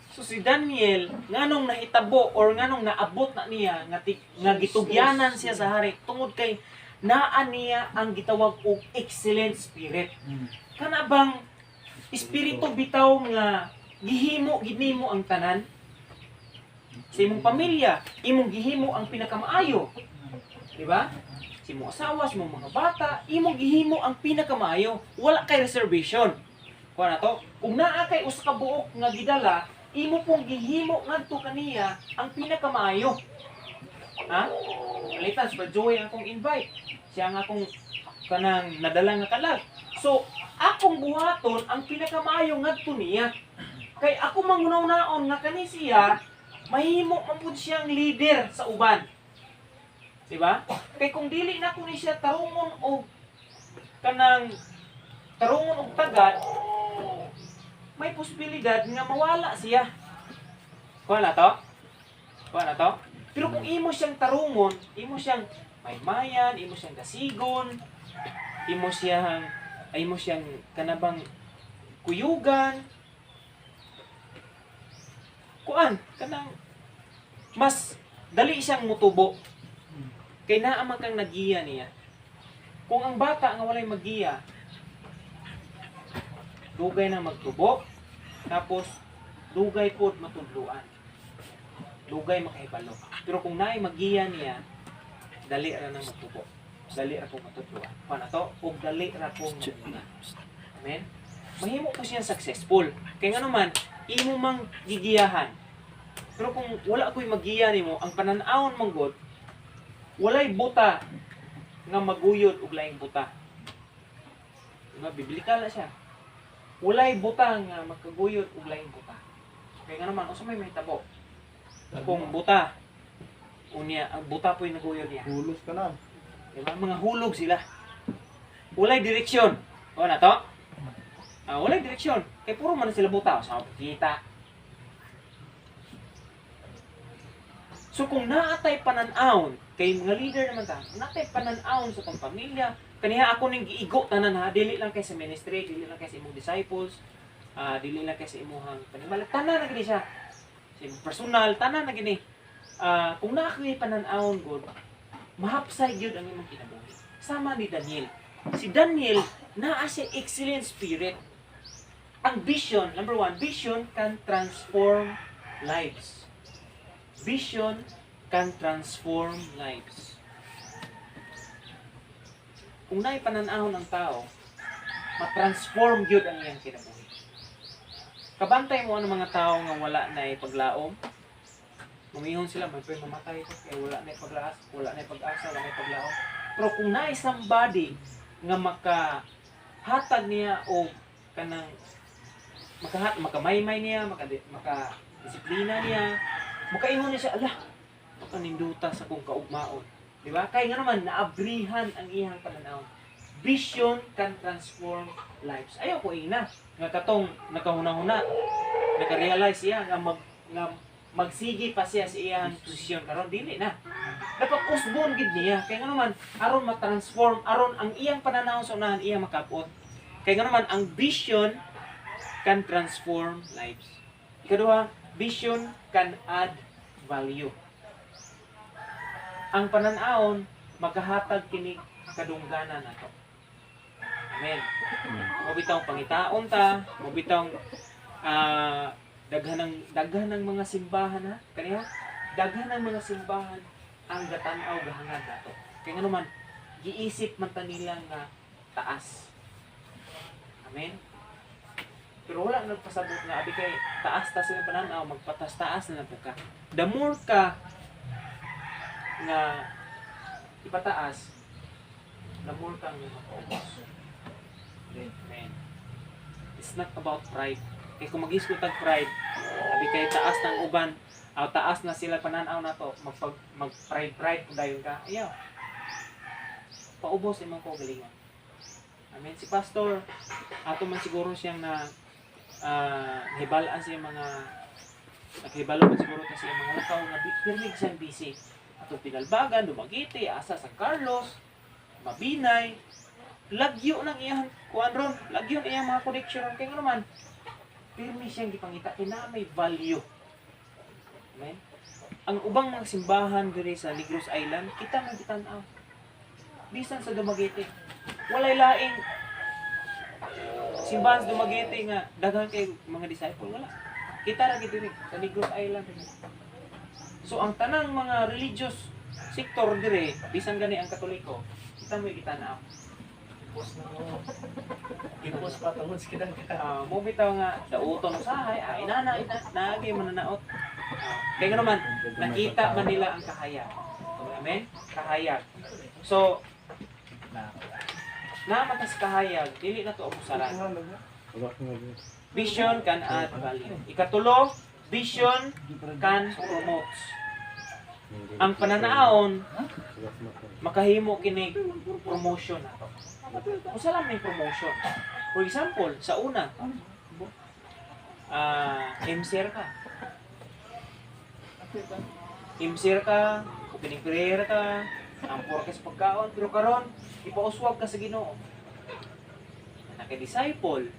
So si Daniel nganong nahitabo or nganong naabot na niya nga gitugyanan siya sa hari tungod kay naa niya ang gitawag og excellent spirit. Kana bang espiritu bitaw nga gihimo ginimo ang tanan sa imong pamilya, imong gihimo ang pinakamaayo. Di ba? Sa imong asawa, sa imong mga bata, imong gihimo ang pinakamaayo. Wala kay reservation. Kuha na to. Kung naa kay usa ka buok nga gidala, imo pong gihimo ngadto kaniya ang pinakamaayo. Ha? Palitan sa Joy ang akong invite. Siya nga akong kanang nadala nga kalag. So, akong buhaton ang pinakamaayo ngadto niya. Kay ako mangunaw-naon nga kani siya mahimo man pud siyang leader sa uban. Di ba? Kay kung dili na ko ni siya tarungon og kanang tarungon og tagad, may posibilidad nga mawala siya. Kuha na to? Kuha na to? Pero kung imo siyang tarungon, imo siyang maymayan, imo siyang gasigon, imo siyang kanabang kuyugan, kuan, kanang mas dali siyang mutubo. Kay naa man kang nagiya niya. Kung ang bata nga walay magiya, dugay na magtubo, tapos dugay pod matudluan. Dugay makahibalo. Pero kung naay magiya niya, dali ra nang magtubo. Dali ra pong matudluan. Kuan ato, ug dali ra pong magtubo. Amen. Mahimo po siya successful. Kay nga naman, imo mang gigiyahan. Pero kung wala ko'y magiya nimo, ang panan-awon mong God, walay buta nga maguyod ug laing buta. Diba? Biblikal na siya. Walay buta nga magkaguyod ug laing buta. Kaya nga naman, usa may mahitabo. Kung buta, unya, ang buta po'y naguyod niya. Hulos ka na. Diba? Mga hulog sila. Walay direksyon. O na to? Walay direksyon. Kaya puro man sila buta. Sa kita. So kung naatay panan-awon, kay mga leader naman ta, naatay panan-awon sa tong pamilya, kaniya ako ning giigo tanan ha, dili lang kay sa ministry, dili lang kay sa imong disciples, dili lang kay sa imong panimala, tanan na gini siya. Sa imong personal, tanan na gini. Kung naakay panan-awon gud, mahapsay gyud ang imong kinabuhi. Sama ni Daniel. Si Daniel naa siya excellent spirit. Ang vision, number 1, vision can transform lives. Vision can transform lives. Kung naay panan-ahon ng tao, ma-transform gyud ang iyang kinabuhi. Kabantay mo ang mga tao nga wala na paglaom, Mamihon sila, may mamatay ko. Kaya wala na yung paglaas, wala na yung pag-asa, wala na yung paglaon. Pero kung na somebody nga makahatag niya o kanang makamaymay niya, makadisiplina niya, makaingon niya siya, ala, makaninduta sa kong kaugmaon. Di ba? Kaya nga naman, naabrihan ang iyang pananaw. Vision can transform lives. Ayaw ko ina. Nga katong nakahuna-huna, nakarealize siya nga magsigi pa siya sa iyang posisyon. Karon dili na. Dapat usbon gid niya. Kaya nga naman, aron ma-transform, aron ang iyang pananaw sa unahan, iyang makabot. Kaya nga naman, ang vision can transform lives. Ikaduha, vision can add value. Ang pananaon, magkahatag kini kadungganan nato. Amen. Mabitaw pangitaon ta, mabitaw daghan ng mga simbahan ha. Kaniya, daghan ng mga simbahan ang gatanaw gahangad nato. Kaya nga naman, giisip man ta nila nga taas. Amen. Pero wala nagpasabot nga abi kay taas ta sila pananaw, magpatas-taas na lang ka. The more ka nga ipataas, the more kang makaubos. Amen. It's not about pride. Kaya kung mag-isip tag pride, abi kay taas ng uban, taas na sila pananaw na to, mag-pride kung dayon ka, ayaw. Paubos imong ko galingon. Amen. Si pastor, ato man siguro siyang nahibalaan siya mga naghibalo man siguro ta siya mga lakaw nga pirmig siyang busy. Ato Pinalbagan, Dumaguete, asa San Carlos, Mabinay, lagyo ng iyang kuan ron, lagyo ng iyang mga connection ron. Kaya nga naman, pirmi siyang gipangita, kina may value. Amen? Ang ubang mga simbahan diri sa Negros Island, kita man gitanaw. Bisan sa Dumaguete, walay laing simbahan sa Dumaguete nga daghan kay mga disciple, wala. Kita ra gid diri sa Negros Island. So ang tanang mga religious sector dire, bisan gani ang Katoliko, kita mo gitanaw. Impos pa tungod sa kinang Mo bitaw nga dauton usahay, naagi mananaot. Kaya nga naman, nakita man nila ang kahayag. Amen? Kahayag. So, namatas kahayag, dili na to umusaran. Vision can add value. Ikatulo, vision can promote. Ang pananaon, makahimo kini promotion nato. Usa lang may promotion. For example, sa una, MCR ka. MCR ka, opening prayer ka, ang ka sa pagkaon, pero karon ipauswag ka sa Ginoo. Naka-disciple,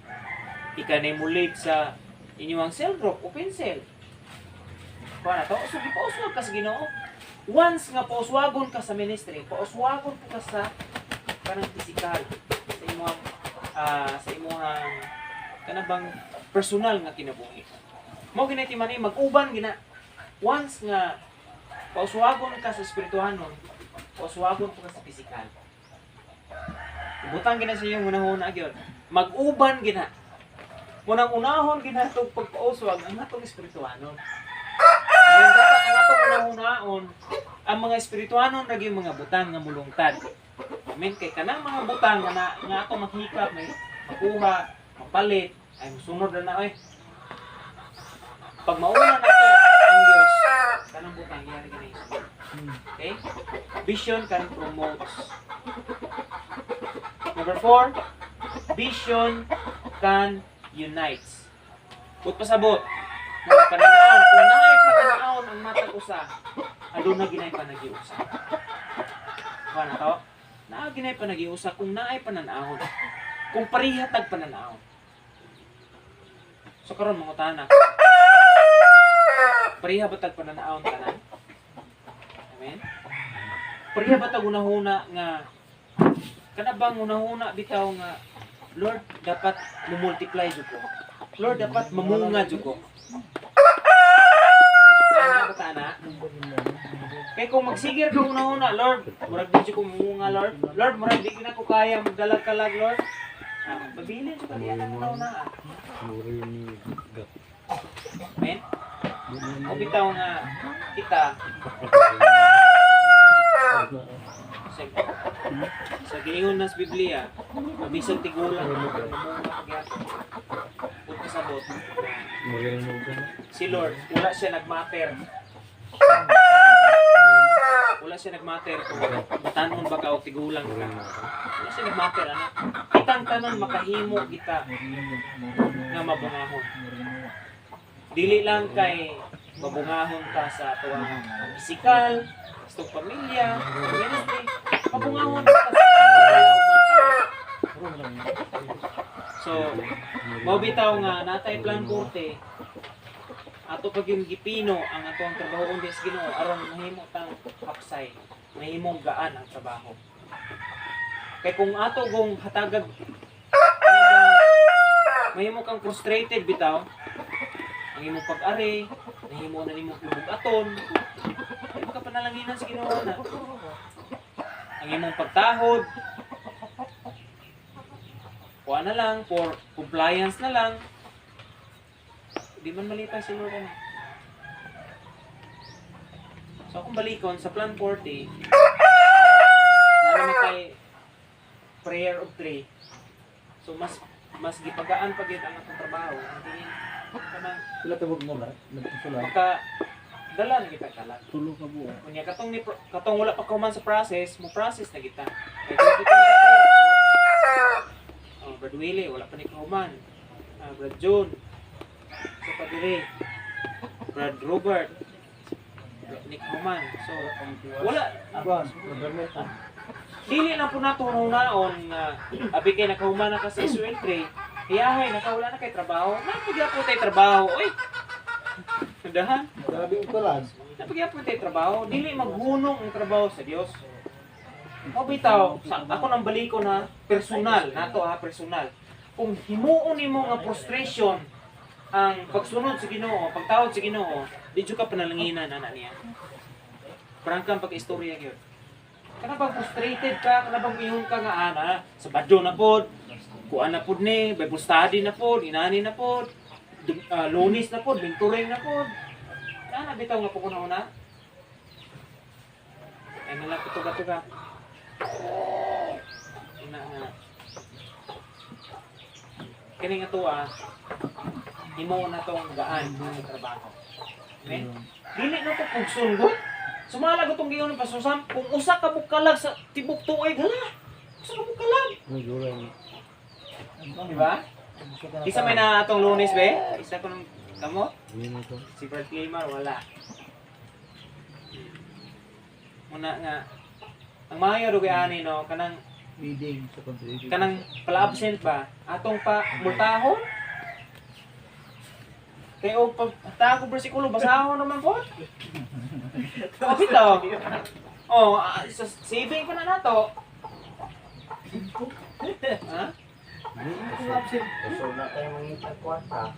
ikanay mulig sa inyong cell group, open cell. Kuha na to, so ipauswag ka sa Ginoo. Once nga pauswagon ka sa ministry, pauswagon ka sa kanang physical, sa imong kanabang personal nga kinabuhi. Mo ginay man mag-uban gina. Once nga pauswagon ka sa spirituhanon, pauswagon ka sa physical. Ibutang gina sa iyong unahon gyud. Mag-uban gina. Munang unahon gina tong pagpauswag ang atong spirituhanon. Ang dapat ang atong unahon ang mga espirituhanon ra gyud mga butang nga mulungtad. Amen. Kay kanang mga butang nga ato maghikap may makuha, mapalit, ay musunod na oy. Pag mauna na to ang Dios, kanang butang gyari gani. Okay? Vision can promote. Number 4, vision can unite. But pasabot, mga pananaon, kung naay pananaon ang matag usa, aduna ginay panagiusa. Kuha na to? Naaginay pa nagiusa kung naay pananahon. Kung parihatag pananahon. So karon mangutana. Pariha ba tag pananahon tanan? Amen. Pariha ba tag unahuna nga kana bang unahuna bitaw nga Lord dapat multiply jud ko. Lord dapat mamunga jud ko. Ano ka na? Kaya kung magsigir ka una-una, Lord, murag di ko munga, Lord. Lord, murag di na ko kaya magdalag-kalag, Lord. Pabilin ko kaniya ng una-una. Amen? O bitaw nga, kita sa, sa giingon nas Biblia, mabisag tigulang mamunga pagyapon. Ug kasabot, si Lord wala siya nagmatter. Wala siya nagmatter kung batanon ba ka o tigulang ka. Wala siya nagmatter, ano? Kitang tanan makahimo kita nga mabungahon. Dili lang kay mabungahon ka sa tuwang pisikal, sa tuwang pamilya, ministry, mabungahon ka sa pamilya o mga kalat. So, mabitaw nga natay plan 40, ato pag yung gipino ang atong trabaho din sa Ginoo aron mahimo tang hapsay, mahimong gaan ang trabaho. Kay kung ato gong hatagag mahimo kang frustrated bitaw, ang imong pag-ari, mahimo na nimo aton, ay makapanalangin sa Ginoo na. Ang imong pagtahod, kuha na lang, for compliance na lang, di man malipay si Lord ano. So kung balikon sa plan 40, naramit kay prayer of 3. So mas gipagaan pa gyud ang atong trabaho. Hindi kanang Sila tawag mo na. Nagsusulat. maka dala na kita kalat. Tulo ka buo. Kunya katong wala pa kuman sa process, mo process na kita. Kay Brad Willie, wala pa ni kuman. Brad John, sa padire. Brad Robert, Nick Human. So, wala. Aban, Robert. Dili na po nato naon nga abi kay nakahuman na ka sa Israel 3. Hiyahay, nakawala na kay trabaho. Napagya po tayo trabaho. Oy! Dahan. Grabe yung palad. Napagya po tayo trabaho. Dili maghunong ang trabaho sa Dios. O bitaw, ako nang baliko na personal, nato ha, personal. Kung himuon nimo nga frustration ang pagsunod sa Ginoo, pagtawad sa Ginoo, di jud ka panalanginan ana niya. Prangkang pag-istorya gyud. Kana bang frustrated ka, kana bang ingon ka nga ana, sabado na pod, kuan na pod ni, Bible study na pod, inani na pod, Lunes na pod, mentoring na pod. Ana bitaw nga po una. Ay nala tuga-tuga. Ina nga. Kini nga tuwa, himo na tong gaan ang trabaho. Okay? Dili na to pagsunod. Sumala ko itong giyon ng pasusan. Kung usa ka bukalag sa tibok tuig, hala! Usa ka bukalag! Diba? Isa may na atong Lunes, be? Isa ko ng kamot? Si Brad Claymar, wala. Muna nga, ang mga rugi ani, no? Meeting sa country. Kanang pala-absent ba? Atong pa multahon? Kaya o pagtago bersikulo, basahon naman po. O bitaw. O, saving ko na nato. Ha? So na tayo mangita kwarta.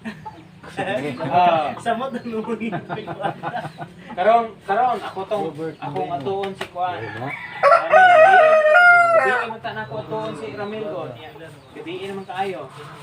Samot na nungin. Karon akong atuon si Kuan. Gabi mo ta na ako atuon si Ramil God. Gabi naman kaayo.